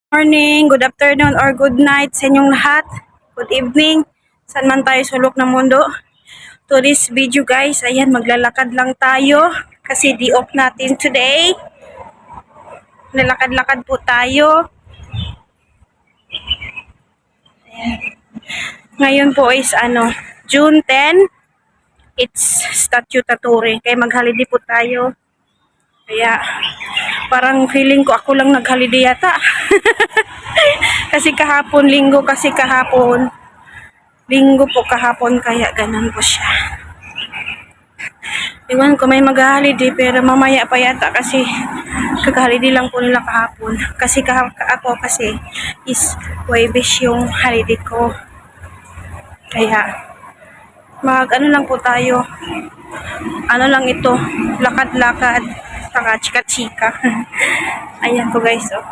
Morning, good afternoon, or good night sa inyong lahat. Good evening. Saan man tayo sulok ng mundo. To this video guys, ayan, maglalakad lang tayo. Kasi di off natin today. Lalakad-lakad po tayo. Ayan. Ngayon po is June 10. It's statutory. Kaya mag-holiday po tayo. Kaya parang feeling ko ako lang nag-holiday yata. Kasi kahapon, linggo po kahapon, kaya ganun po siya. Iwan ko may mag-holiday pero mamaya pa yata kasi kag-holiday lang po nila kahapon. Kasi ako kasi is Huwebes yung holiday ko. Kaya lang po tayo. Lang ito, lakad-lakad, saka chika-chika. Ayan po guys, oh.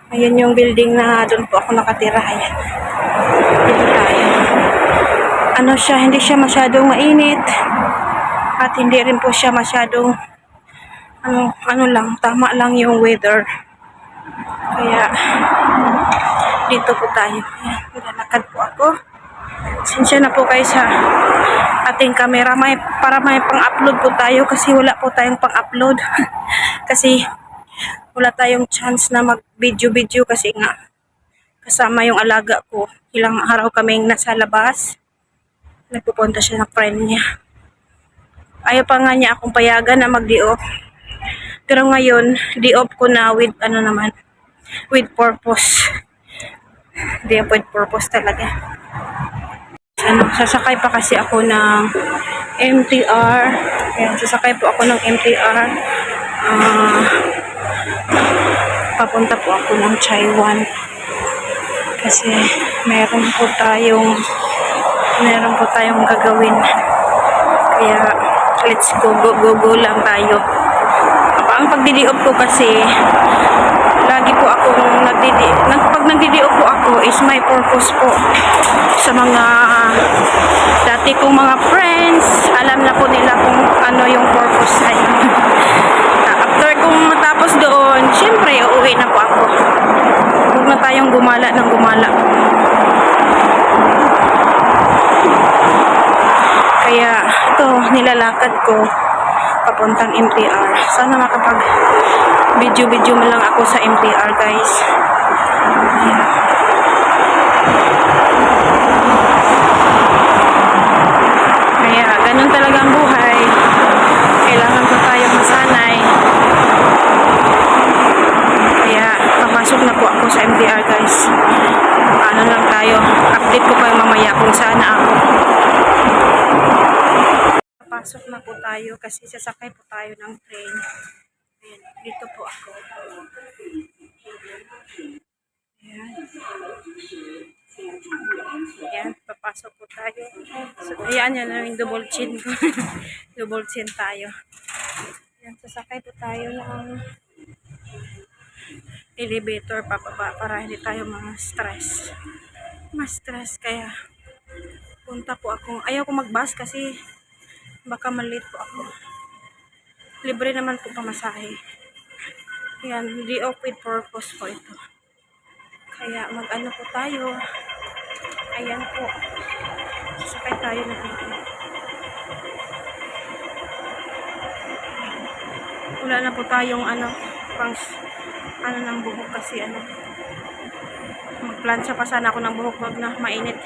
Ayan yung building na doon po ako nakatira. Ayan. Dito tayo. Hindi siya masyadong mainit. At hindi rin po siya masyadong tama lang yung weather. Kaya dito po tayo. Ayan, lalakad po ako. Sinsya na po kayo sa ating camera. Para may pang-upload po tayo kasi wala po tayong pang-upload. Kasi wala tayong chance na mag-video kasi nga kasama yung alaga ko. Ilang araw kaming nasa labas. Nagpupunta siya ng friend niya. Ayaw pa nga niya akong payagan na mag-di-off. Pero ngayon, di-off ko na with with purpose. Di-off with purpose talaga. Sasakay pa kasi ako ng MTR. Ayan, sasakay po ako ng MTR. Papunta po ako ng Chaiwan. Kasi meron po tayong gagawin. Kaya let's go lang tayo. Ang pagdidi-off ko kasi lagi po akong pag nagdidi-off po ako is my purpose po sa mga dati kong mga friends. Alam na po nila kung ano yung purpose ay. After kong matapos doon, syempre uuwi na po ako. Huwag na tayong gumala ng gumala. Kaya ito, nilalakad ko papuntang MTR. Sana makapag video mo lang ako sa MTR guys. Kaya ganun talaga ang buhay. Kailangan po tayong masanay. Kaya papasok na po ako sa MTR guys. Lang tayo. Update ko pa mamaya kung saan ako. Pasok na po tayo kasi sasakay po tayo ng train. Ayan, dito po ako. Ayan. Ayan, papasok po tayo. So, ayan, yan yung double chin ko. Double chin tayo. Ayan, sasakay po tayo ng elevator papaba para hindi tayo stress. Kaya punta po ako. Ayaw ko mag-bus kasi baka malit po ako. Libre naman po pamasahe. Yan, di-off with purpose po ito. Kaya po tayo. Ayan po. Sakay tayo na dito. Wala na po tayong ng buhok kasi magplansya pa sana ako ng buhok, wag na mainit.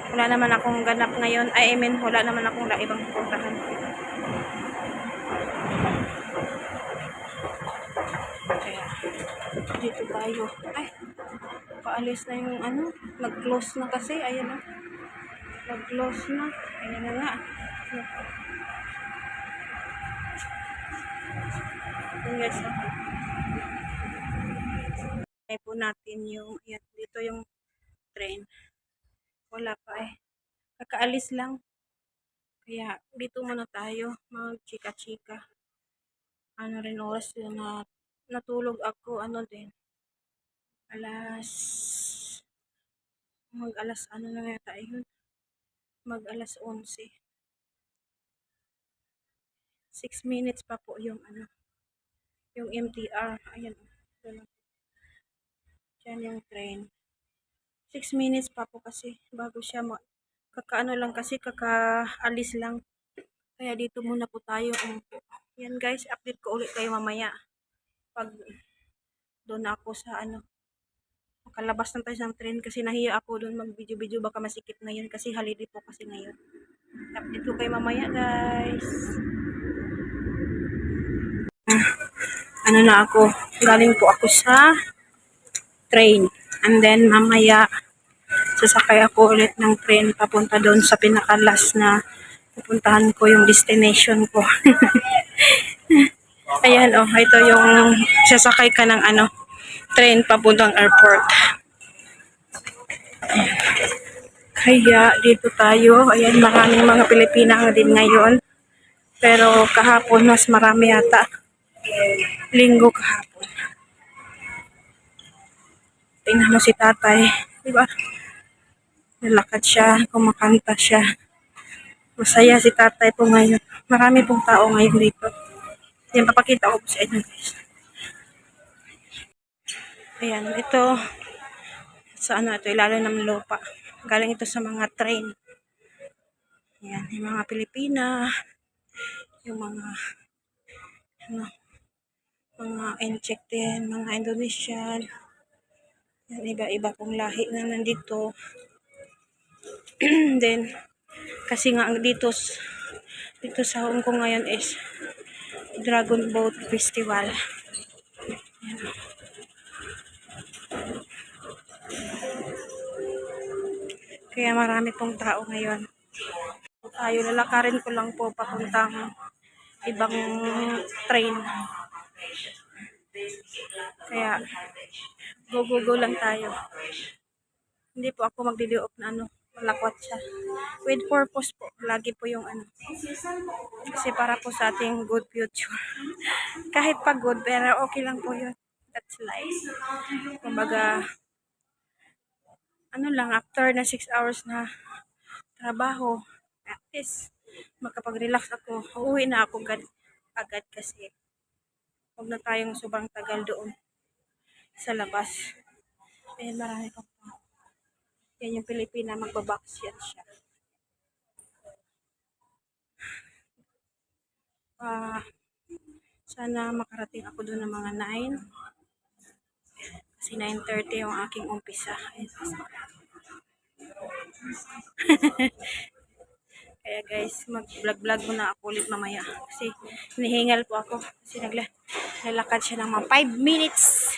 Wala naman akong ganap ngayon. Wala naman akong ibang pupuntahan. Kaya dito tayo. Ay, paalis na yung nag-close na kasi. Ayan na. Nag-close na. Ayan na nga. Yes. Ay po natin yung, ayan, dito yung train. Wala pa kakaalis lang. Kaya dito muna tayo mag-chika-chika. Rin oras na natulog ako, din. Mag-alas na yata yun. Mag-alas 11. 6 minutes pa po yung yung MTR. Ayan. Yan yung train. 6 minutes pa po kasi bago siya kakaano lang kasi kakaalis lang. Kaya dito muna po tayo umupo. Yan guys, update ko ulit kayo mamaya. Pag doon ako sa makalabas na tayo ng train kasi nahiya ako doon mag-video-video baka masikip na yun kasi holiday po kasi ngayon. Update ko kayo mamaya guys. Ano na ako, galing po ako sa train. And then mamaya sasakay ako ulit ng train papunta doon sa pinakalas na pupuntahan ko yung destination ko. Ayan ito yung sasakay ka ng train papuntang airport. Kaya dito tayo, ayan maraming mga Pilipina din ngayon. Pero kahapon mas marami yata. Linggo kahapon. Tingnan mo si tatay, di ba? Nalakad siya, kumakanta siya. Masaya si tatay po ngayon. Marami pong tao ngayon dito. Yan, papakita ko po sa inyo guys. Ayan, ito. Sa ito, ilalim ng lupa. Galing ito sa mga train. Ayan, yung mga Pilipina. Yung mga mga Incheck din, mga Indonesian. Yan, iba-iba pong lahi na nandito. Then, kasi nga dito sa Hong Kong ngayon is Dragon Boat Festival. Yan. Kaya marami pong tao ngayon. Tayo, lalakarin ko lang po papuntang ibang train. Kaya, go lang tayo. Hindi po ako magdi-off na malakwat siya. With purpose po. Lagi po yung kasi para po sa ating good future. Kahit pagod, pero okay lang po yun. That's life. Kumbaga, lang, after na 6 hours na trabaho, at least, makapag-relax ako. Uuwi na ako agad kasi huwag na tayong sobrang tagal doon sa labas. Ayan, marami pang tao. Yan yung Pilipina, magbabox yan siya. Sana makarating ako doon ng mga 9. Kasi 9:30 yung aking umpisa. Kaya guys, mag-vlog muna ako ulit mamaya. Kasi hinihingal po ako. Kasi naglalakad siya ng mga 5 minutes.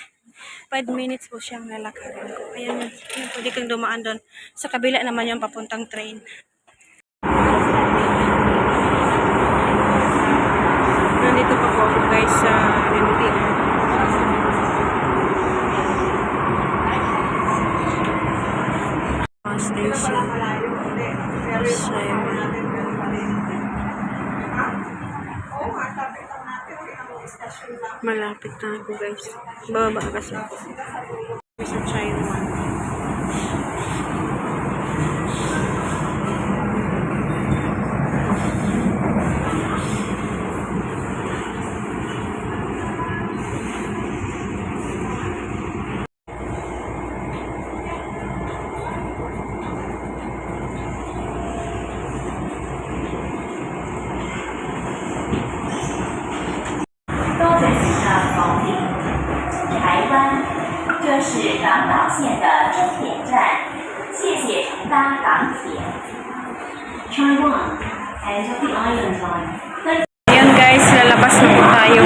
5 minutes po siyang lalakarin ko. Ayan, pwede kang dumaan doon. Sa kabila naman yung papuntang train. Nandito pa po ako guys sa MT. Station. Malapit na ako guys. Bababa kasi ako. Sa China. Ayan guys, lalabas na po tayo.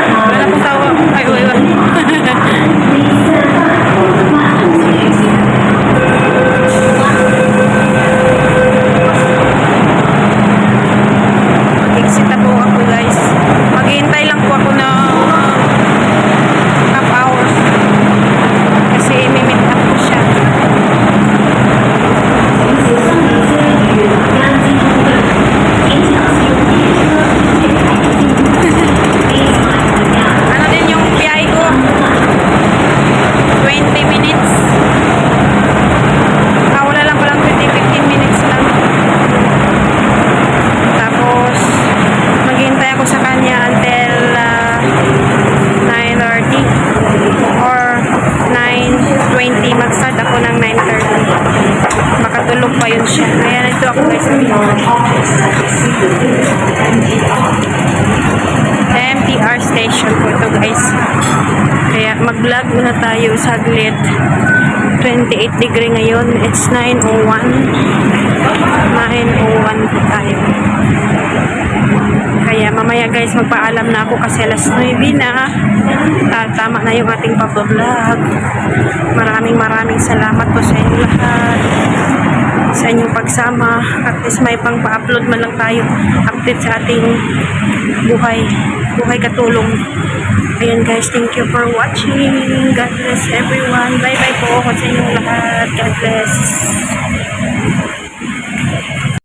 Wala pong tawa. Ay, wala. Mag-exit na po ako guys. Maghihintay lang po ako ng half hours. Kasi imimit up ko siya. MTR station po ito guys. Kaya mag-vlog muna tayo saglit. 28 degree ngayon. It's 9:01. 9:01 po tayo. Kaya mamaya guys magpaalam na ako kasi alas 9 na. Tama na yung ating pag-vlog. Maraming salamat po sa inyo lahat. Sa inyong pagsama. At least may pang pa-upload man lang tayo. Update sa ating buhay katulong. Ayan guys, thank you for watching. God bless everyone. Bye bye po sa inyong lahat. God bless.